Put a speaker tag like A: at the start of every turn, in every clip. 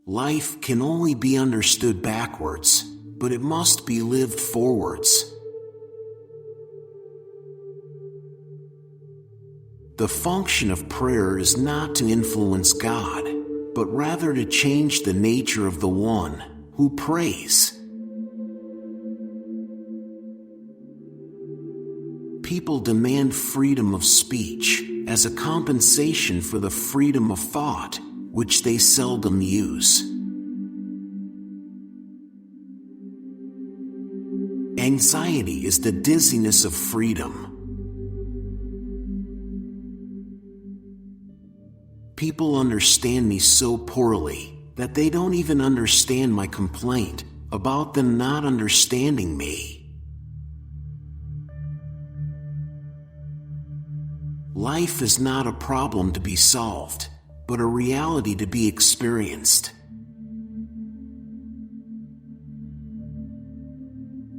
A: Life can only be understood backwards, but it must be lived forwards. The function of prayer is not to influence God, but rather to change the nature of the one who prays. People demand freedom of speech as a compensation for the freedom of thought, which they seldom use. Anxiety is the dizziness of freedom. People understand me so poorly that they don't even understand my complaint about them not understanding me. Life is not a problem to be solved, but a reality to be experienced.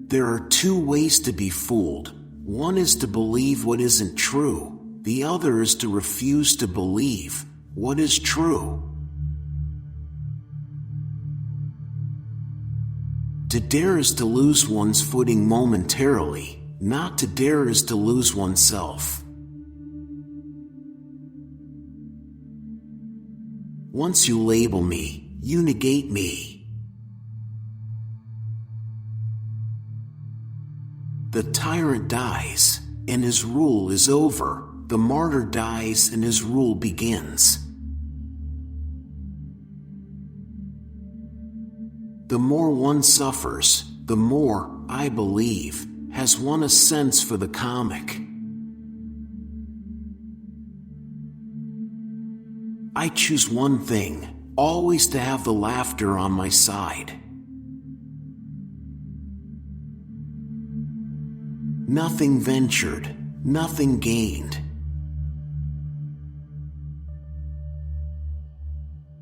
A: There are two ways to be fooled. One is to believe what isn't true. The other is to refuse to believe what is true. To dare is to lose one's footing momentarily. Not to dare is to lose oneself. Once you label me, you negate me. The tyrant dies, and his rule is over. The martyr dies, and his rule begins. The more one suffers, the more, I believe, has one a sense for the comic. I choose one thing, always to have the laughter on my side. Nothing ventured, nothing gained.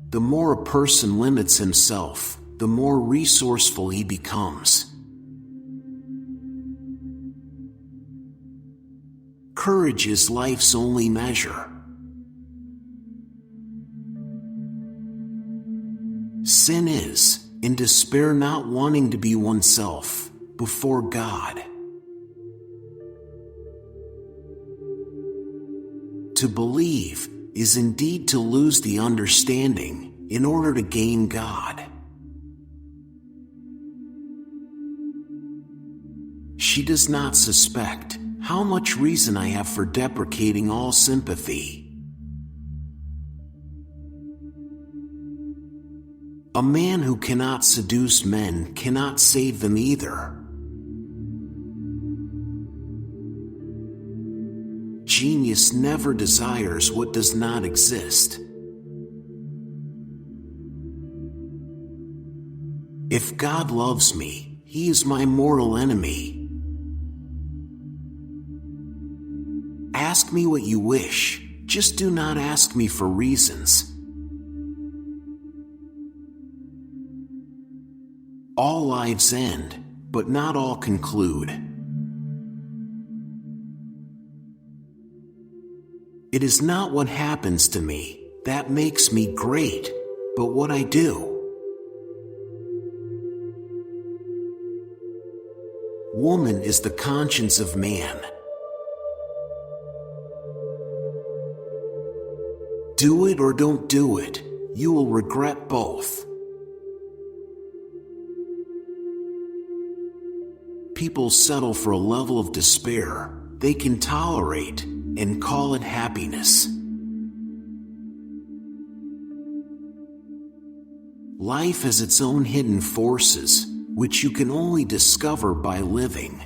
A: The more a person limits himself, the more resourceful he becomes. Courage is life's only measure. Sin is, in despair, not wanting to be oneself before God. To believe is indeed to lose the understanding in order to gain God. She does not suspect how much reason I have for deprecating all sympathy. A man who cannot seduce men cannot save them either. Genius never desires what does not exist. If God loves me, He is my mortal enemy. Ask me what you wish, just do not ask me for reasons. All lives end, but not all conclude. It is not what happens to me that makes me great, but what I do. Woman is the conscience of man. Do it or don't do it, you will regret both. People settle for a level of despair they can tolerate and call it happiness. Life has its own hidden forces, which you can only discover by living.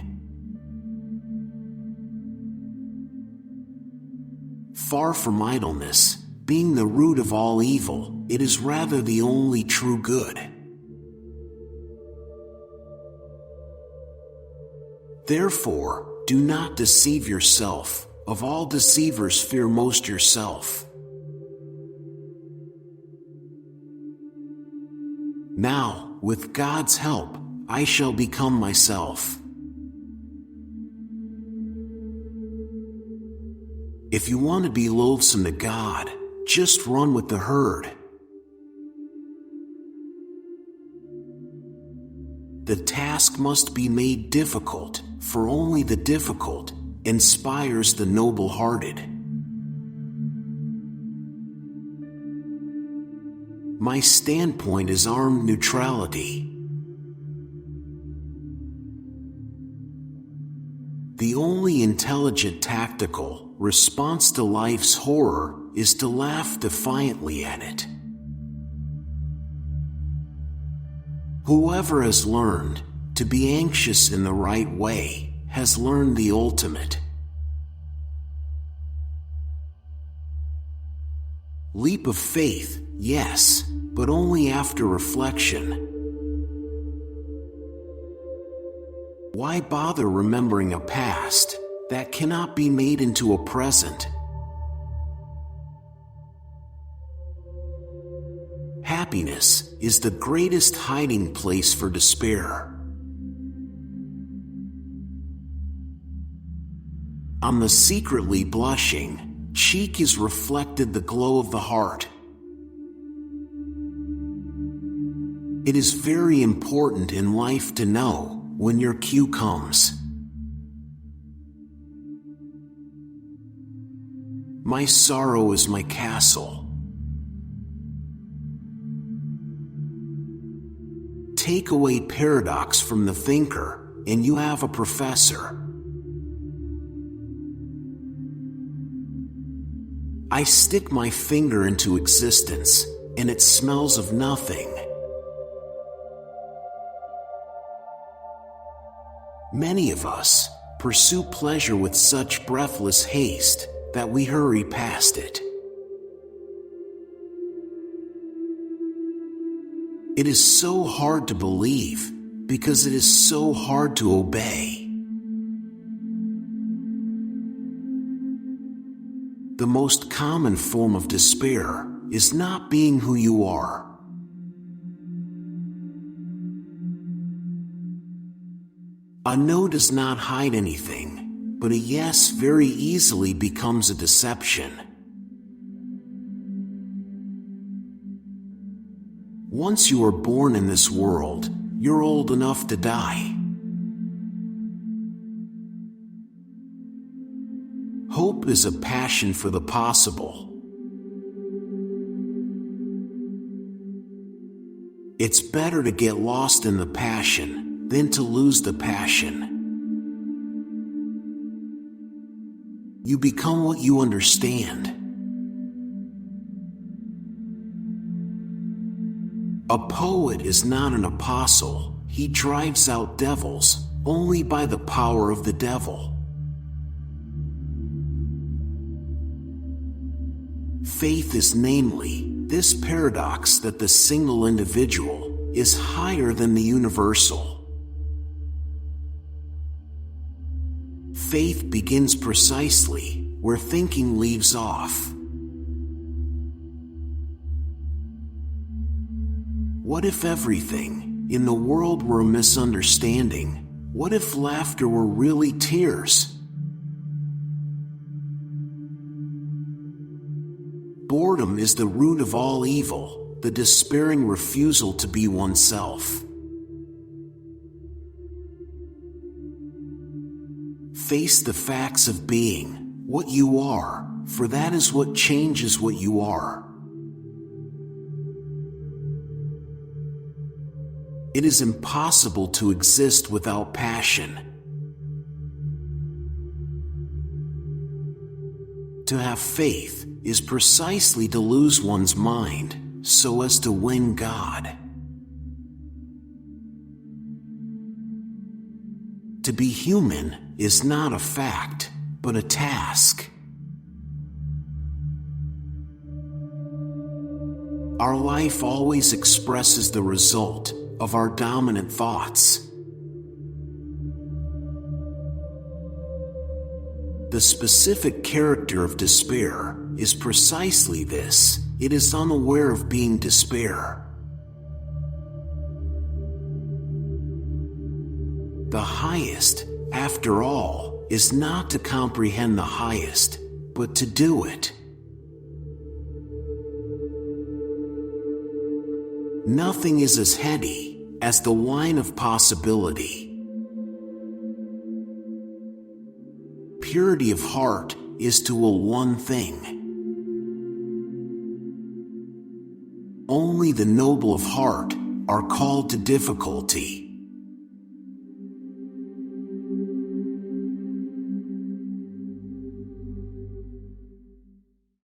A: Far from idleness being the root of all evil, it is rather the only true good. Therefore, do not deceive yourself. Of all deceivers, fear most yourself. Now, with God's help, I shall become myself. If you want to be loathsome to God, just run with the herd. the task must be made difficult, for only the difficult inspires the noble-hearted. My standpoint is armed neutrality. The only intelligent tactical response to life's horror is to laugh defiantly at it. Whoever has learned to be anxious in the right way has learned the ultimate. Leap of faith, yes, but only after reflection. Why bother remembering a past that cannot be made into a present? Happiness is the greatest hiding place for despair. On the secretly blushing cheek is reflected the glow of the heart. It is very important in life to know when your cue comes. My sorrow is my castle. Take away paradox from the thinker, and you have a professor. I stick my finger into existence, and it smells of nothing. Many of us pursue pleasure with such breathless haste that we hurry past it. It is so hard to believe because it is so hard to obey. The most common form of despair is not being who you are. A no does not hide anything, but a yes very easily becomes a deception. Once you are born in this world, you're old enough to die. Hope is a passion for the possible. It's better to get lost in the passion than to lose the passion. You become what you understand. A poet is not an apostle. He drives out devils only by the power of the devil. Faith is namely this paradox that the single individual is higher than the universal. Faith begins precisely where thinking leaves off. What if everything in the world were a misunderstanding? What if laughter were really tears? Boredom is the root of all evil, the despairing refusal to be oneself. Face the facts of being what you are, for that is what changes what you are. It is impossible to exist without passion. To have faith is precisely to lose one's mind so as to win God. To be human is not a fact, but a task. Our life always expresses the result of our dominant thoughts. The specific character of despair is precisely this: it is unaware of being despair. The highest, after all, is not to comprehend the highest, but to do it. Nothing is as heady as the wine of possibility. Purity of heart is to will one thing. Only the noble of heart are called to difficulty.